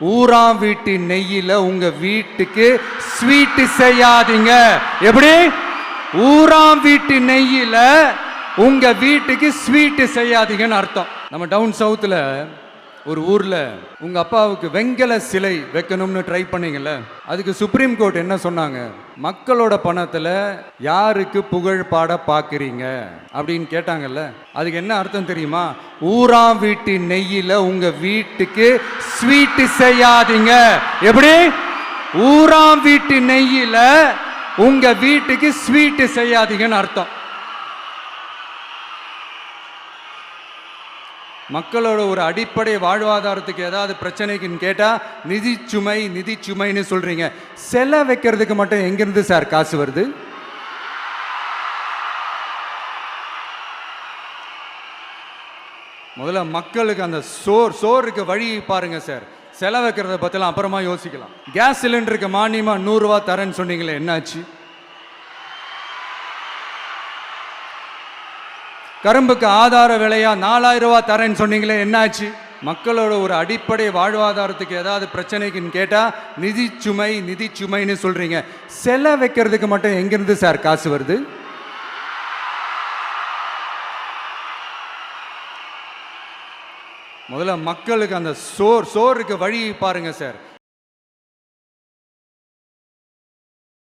ஊராம் வீட்டு நெய்யில உங்க வீட்டுக்கு ஸ்வீட் செய்யாதீங்க. எப்படி? ஊராம் வீட்டு நெய்யில உங்க வீட்டுக்கு ஸ்வீட் செய்யாதீங்கன்னு அர்த்தம். நம்ம டவுன் சவுத்துல ஒரு ஊர்ல உங்க அப்பாவுக்கு வெங்கல சிலை வைக்கணும்னு ட்ரை பண்ணீங்கல்ல, அதுக்கு சுப்ரீம் கோர்ட் என்ன சொன்னாங்க? மக்களோட பணத்துல யாருக்கு புகழ் பாட பாக்குறீங்க அப்படின்னு கேட்டாங்கல்ல. அதுக்கு என்ன அர்த்தம் தெரியுமா? ஊராம் வீட்டு நெய்யில உங்க வீட்டுக்கு ஸ்வீட் செய்யாதீங்க. எப்படி? ஊராம் வீட்டு நெய்யில உங்க வீட்டுக்கு ஸ்வீட் செய்யாதீங்கன்னு அர்த்தம். மக்களோட ஒரு அடிப்படை வாழ்வாதாரத்துக்கு ஏதாவது பிரச்சனைக்குன்னு கேட்டா நிதி சுமைன்னு சொல்றீங்க. செலை வைக்கிறதுக்கு மட்டும் எங்கிருந்து சார் காசு வருது? முதல்ல மக்களுக்கு அந்த சோறுக்கு வழி பாருங்க சார். செலை வைக்கிறத பத்திலாம் அப்புறமா யோசிக்கலாம். கேஸ் சிலிண்டருக்கு மானியமா 100 ரூபா தரேன்னு சொன்னீங்களே, என்னாச்சு? கரும்புக்கு ஆதார விலையா 4000 ரூபா தரேன்னு சொன்னீங்களே, என்னாச்சு? மக்களோட ஒரு அடிப்படை வாழ்வாதாரத்துக்கு ஏதாவது பிரச்சனைக்குன்னு கேட்டா நிதி சுமைன்னு சொல்றீங்க. செலை வைக்கிறதுக்கு மட்டும் எங்கிருந்து சார் காசு வருது? முதல்ல மக்களுக்கு அந்த சோறுக்கு வழி பாருங்க சார்.